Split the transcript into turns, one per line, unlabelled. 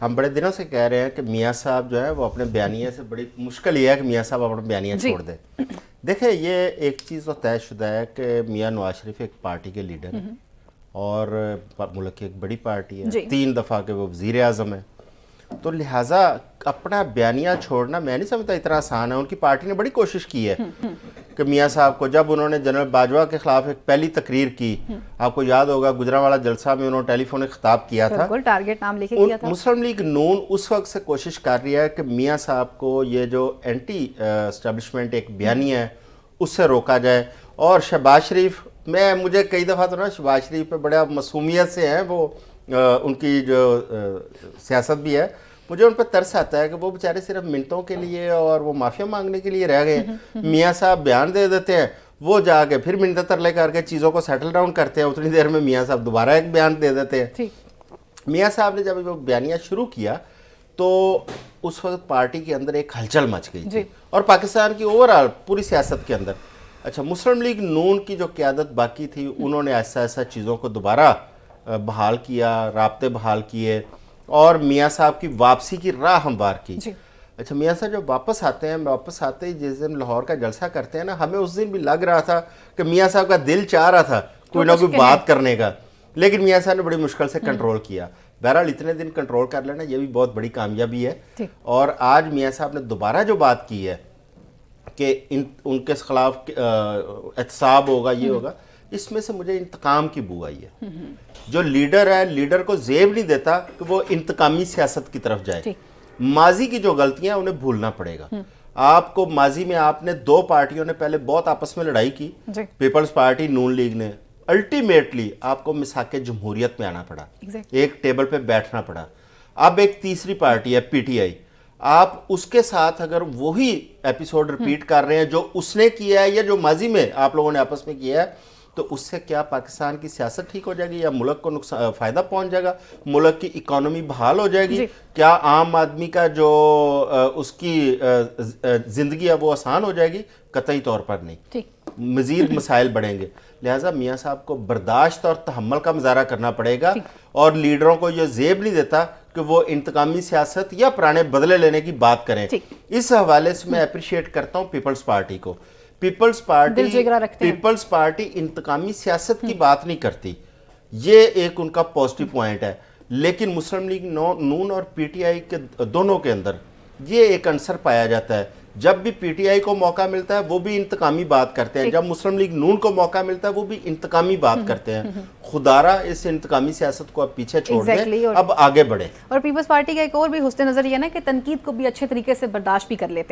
ہم بڑے دنوں سے کہہ رہے ہیں کہ میاں صاحب جو ہے وہ اپنے بیانیے سے بڑی مشکل یہ ہے کہ میاں صاحب اپنا بیانیہ چھوڑ دیں. دیکھیں یہ ایک چیز تو طے شدہ ہے کہ میاں نواز شریف ایک پارٹی کے لیڈر ہیں اور ملک کی ایک بڑی پارٹی ہے, 3 دفعہ کے وہ وزیر اعظم ہیں, تو لہٰذا اپنا بیانیہ چھوڑنا میں نہیں سمجھتا اتنا آسان ہے. ان کی پارٹی نے بڑی کوشش کی ہے کہ میاں صاحب کو, جب انہوں نے جنرل باجوہ کے خلاف ایک پہلی تقریر کی, آپ کو یاد ہوگا گجرانوالہ جلسہ میں انہوں نے ٹیلی فونک خطاب کیا تھا,
ٹارگٹ نام لے کے کیا تھا.
مسلم لیگ نون اس وقت سے کوشش کر رہی ہے کہ میاں صاحب کو یہ جو اینٹی اسٹیبلشمنٹ ایک بیانیہ ہے اس سے روکا جائے. اور شہباز شریف, مجھے کئی دفعہ تو نا شہباز شریف پہ بڑے معصومیت سے ہیں وہ, ان کی جو سیاست بھی ہے, مجھے ان پہ ترس آتا ہے کہ وہ بیچارے صرف منٹوں کے لیے اور وہ معافیا مانگنے کے لیے رہ گئے ہیں. میاں صاحب بیان دے دیتے ہیں, وہ جا کے پھر منتیں ترلے کر کے چیزوں کو سیٹل ڈاؤن کرتے ہیں, اتنی دیر میں میاں صاحب دوبارہ ایک بیان دے دیتے ہیں. میاں صاحب نے جب وہ بیانیہ شروع کیا تو اس وقت پارٹی کے اندر ایک ہلچل مچ گئی تھی اور پاکستان کی اوورآل پوری سیاست کے اندر. اچھا, مسلم لیگ نون کی جو قیادت باقی تھی انہوں نے ایسا چیزوں کو دوبارہ بحال کیا, رابطے بحال کیے اور میاں صاحب کی واپسی کی راہ ہموار کی. اچھا, میاں صاحب جب واپس آتے ہیں, واپس آتے ہی جس دن لاہور کا جلسہ کرتے ہیں نا, ہمیں اس دن بھی لگ رہا تھا کہ میاں صاحب کا دل چاہ رہا تھا کوئی نہ کوئی بات کرنے کا, لیکن میاں صاحب نے بڑی مشکل سے کنٹرول کیا. بہرحال اتنے دن کنٹرول کر لینا یہ بھی بہت بڑی کامیابی ہے. اور آج میاں صاحب نے دوبارہ جو بات کی ہے کہ ان کے خلاف احتساب ہوگا, یہ ہوگا, اس میں سے مجھے انتقام کی بو آئی ہے. جو لیڈر ہے, لیڈر کو زیب نہیں دیتا کہ وہ انتقامی سیاست کی طرف جائے. ماضی کی جو غلطیاں انہیں بھولنا پڑے گا. آپ کو ماضی میں آپ نے 2 پارٹیوں نے پہلے بہت آپس میں لڑائی کی, پیپلز پارٹی, نون لیگ نے, الٹیمیٹلی آپ کو مساق جمہوریت میں آنا پڑا, ایک ٹیبل پہ بیٹھنا پڑا. اب ایک تیسری پارٹی ہے پی ٹی آئی, آپ اس کے ساتھ اگر وہی ایپیسوڈ ریپیٹ کر رہے ہیں جو اس نے کیا ہے یا جو ماضی میں آپ لوگوں نے آپس میں کیا ہے, تو اس سے کیا پاکستان کی سیاست ٹھیک ہو جائے گی یا ملک کو فائدہ پہنچ جائے گا, ملک کی اکانومی بحال ہو جائے گی, کیا عام آدمی کا جو اس کی زندگی ہے وہ آسان ہو جائے گی؟ قطعی طور پر نہیں, مزید مسائل بڑھیں گے. لہٰذا میاں صاحب کو برداشت اور تحمل کا مظاہرہ کرنا پڑے گا اور لیڈروں کو یہ زیب نہیں دیتا کہ وہ انتقامی سیاست یا پرانے بدلے لینے کی بات کریں. اس حوالے سے میں اپریشیٹ کرتا ہوں پیپلز پارٹی کو. پیپلز پارٹی انتقامی سیاست کی بات نہیں کرتی, یہ ایک ان کا پازیٹیو پوائنٹ ہے. لیکن مسلم لیگ نون اور پی ٹی آئی کے دونوں کے اندر یہ ایک عنصر پایا جاتا ہے, جب بھی پی ٹی آئی کو موقع ملتا ہے وہ بھی انتقامی بات کرتے ہیں, جب مسلم لیگ نون کو موقع ملتا ہے وہ بھی انتقامی بات کرتے ہیں. خدارہ اس انتقامی سیاست کو اب پیچھے چھوڑ دیں, اب آگے بڑھیں.
اور پیپلز پارٹی کا ایک اور بھی حسن نظر یہ ہے نا کہ تنقید کو بھی اچھے طریقے سے برداشت بھی کر لیتے ہیں.